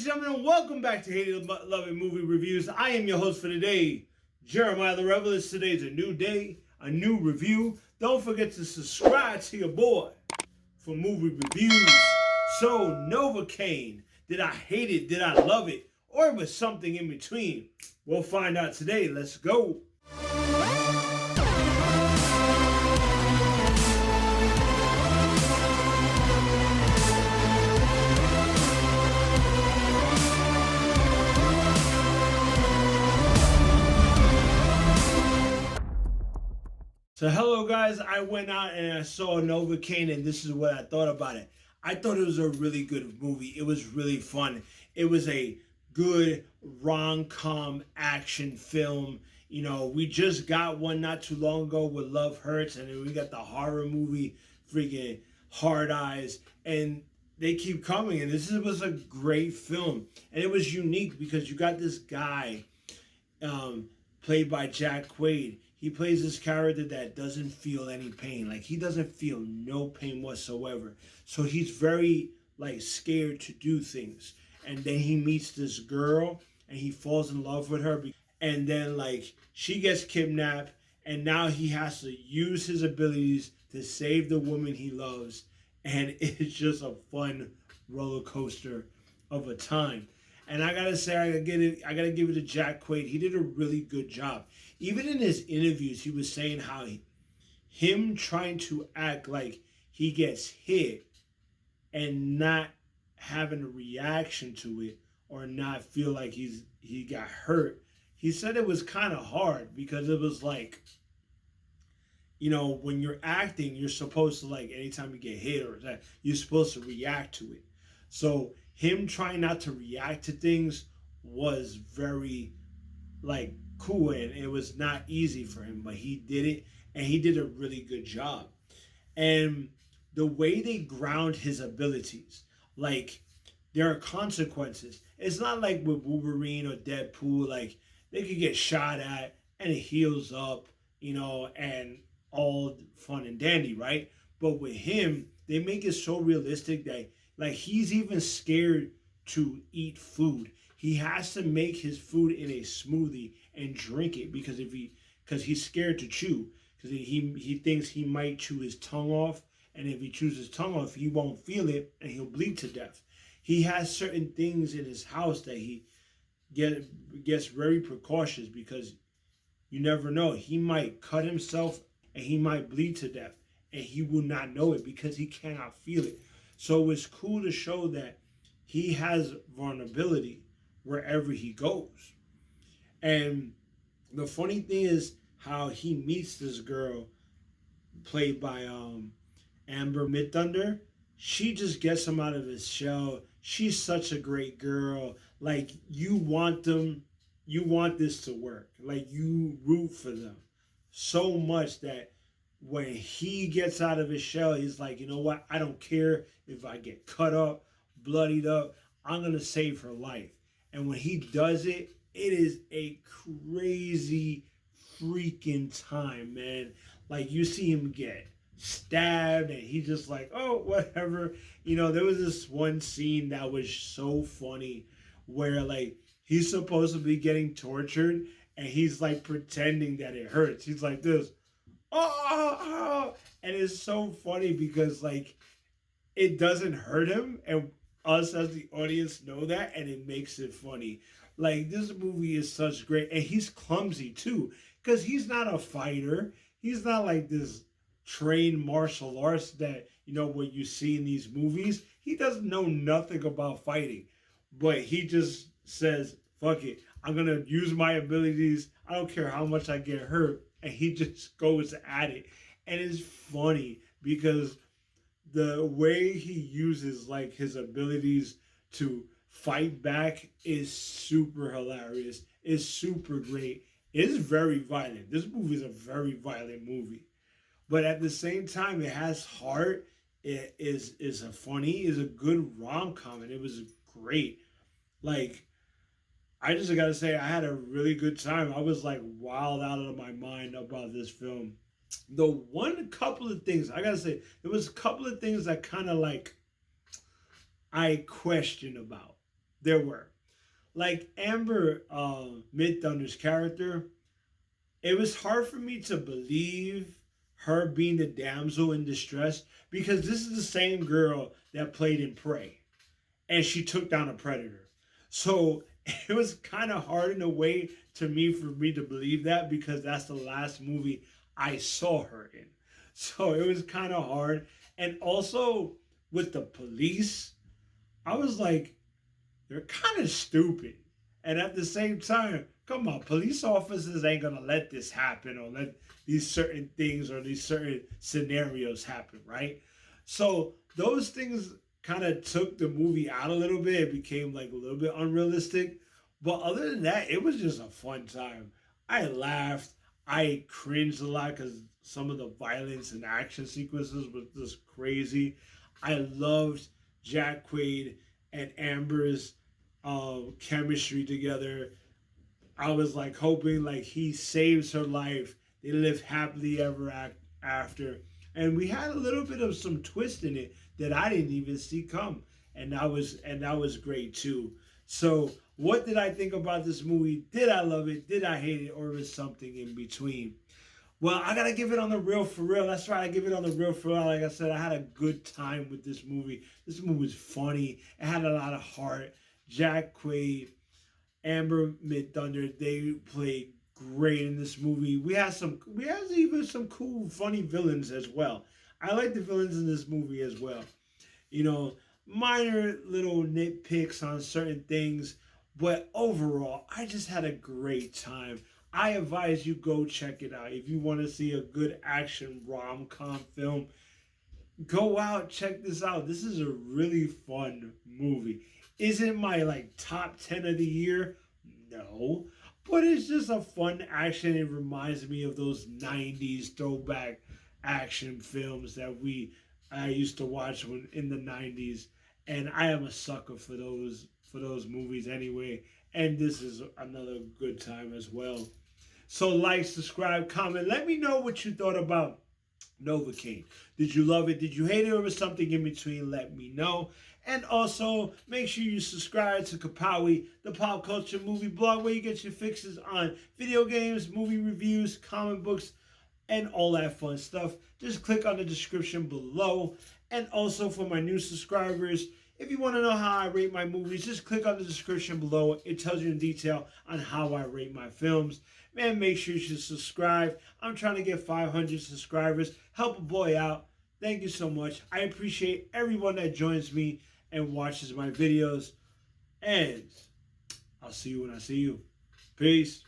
and gentlemen, welcome back to Hated Loving Movie Reviews. I am your host for today, Jeremiah The Revelous. Today's a new day, a new review. Don't forget to subscribe to your boy for movie reviews. So, Novocaine, did I hate it, did I love it, or it was something in between? We'll find out today. Let's go. So hello guys, I went out and I saw Novocaine and this is what I thought about it. I thought it was a really good movie. It was really fun. It was a good rom-com action film. You know, we just got one not too long ago with Love Hurts, and then we got the horror movie freaking Hard Eyes, and they keep coming, and this was a great film. And it was unique because you got this guy played by Quaid. He plays this character that doesn't feel any pain. Like, he doesn't feel no pain whatsoever. So he's very, like, scared to do things. And then he meets this girl, and he falls in love with her. And then, like, she gets kidnapped, and now he has to use his abilities to save the woman he loves. And it's just a fun roller coaster of a time. And I gotta say, I gotta give it to Quaid. He did a really good job. Even in his interviews, he was saying how him trying to act like he gets hit and not having a reaction to it or not feel like he got hurt. He said it was kind of hard because it was like, you know, when you're acting, you're supposed to, like, anytime you get hit or that, you're supposed to react to it. So him trying not to react to things was very, like, cool, and it was not easy for him, but he did it, and he did a really good job. And the way they ground his abilities, like, there are consequences. It's not like with Wolverine or Deadpool, like, they could get shot at and it heals up, you know, and all fun and dandy, right? But with him, they make it so realistic that, like, he's even scared to eat food. He has to make his food in a smoothie and drink it because he's scared to chew, because he thinks he might chew his tongue off, and if he chews his tongue off, he won't feel it and he'll bleed to death. He has certain things in his house that he gets very precautious because you never know. He might cut himself and he might bleed to death, and he will not know it because he cannot feel it. So it's cool to show that he has vulnerability wherever he goes. And the funny thing is how he meets this girl played by Amber Midthunder. She just gets him out of his shell. She's such a great girl. Like, you want this to work. Like, you root for them so much that when he gets out of his shell, he's like, you know what? I don't care if I get cut up, bloodied up. I'm going to save her life. And when he does it, it is a crazy freaking time, man. Like, you see him get stabbed and he's just like, oh, whatever. You know, there was this one scene that was so funny where, like, he's supposed to be getting tortured and he's, like, pretending that it hurts. He's like this. Oh, and it's so funny because, like, it doesn't hurt him, and us as the audience know that, and it makes it funny. Like, this movie is such great, and he's clumsy too, because he's not a fighter. He's not like this trained martial arts that, you know, what you see in these movies. He doesn't know nothing about fighting, but he just says, fuck it, I'm gonna use my abilities. I don't care how much I get hurt. And he just goes at it. And it's funny because the way he uses, like, his abilities to fight back is super hilarious. It's super great. It's very violent. This movie is a very violent movie. But at the same time, it has heart. It is a good rom-com, and it was great. Like, I just gotta say, I had a really good time. I was, like, wild out of my mind about this film. The couple of things, I gotta say, there was a couple of things that kind of, like, I question about. There were. Like Amber Midthunder's character, it was hard for me to believe her being the damsel in distress because this is the same girl that played in Prey and she took down a predator. So it was kind of hard in a way to me for me to believe that because that's the last movie I saw her in. So it was kind of hard. And also with the police, I was like, they're kind of stupid. And at the same time, come on, police officers ain't gonna let this happen or let these certain things or these certain scenarios happen, right? So those things kind of took the movie out a little bit. It became like a little bit unrealistic. But other than that, it was just a fun time. I laughed. I cringed a lot because some of the violence and action sequences was just crazy. I loved Jack Quaid and Amber's chemistry together. I was like hoping like he saves her life. They live happily ever after. And we had a little bit of some twist in it that I didn't even see come. And that was great too. So what did I think about this movie? Did I love it? Did I hate it? Or was something in between? Well, I gotta give it on the real for real. That's right, I give it on the real for real. Like I said, I had a good time with this movie. This movie was funny. It had a lot of heart. Jack Quaid, Amber Midthunder, they played great in this movie. We had even some cool, funny villains as well. I like the villains in this movie as well. You know, minor little nitpicks on certain things, but overall, I just had a great time. I advise you go check it out. If you want to see a good action rom-com film, go out, check this out. This is a really fun movie. Is it my like top 10 of the year? No. But it's just a fun action. It reminds me of those 90s throwback action films that I used to watch when in the 90s. And I am a sucker for those movies anyway. And this is another good time as well. So like, subscribe, comment. Let me know what you thought about Novocaine. Did you love it? Did you hate it? Or was something in between? Let me know. And also, make sure you subscribe to Kapowie, the pop culture movie blog, where you get your fixes on video games, movie reviews, comic books, and all that fun stuff. Just click on the description below. And also for my new subscribers, if you want to know how I rate my movies, just click on the description below. It tells you in detail on how I rate my films. Man, make sure you subscribe. I'm trying to get 500 subscribers. Help a boy out. Thank you so much. I appreciate everyone that joins me and watches my videos. And I'll see you when I see you. Peace.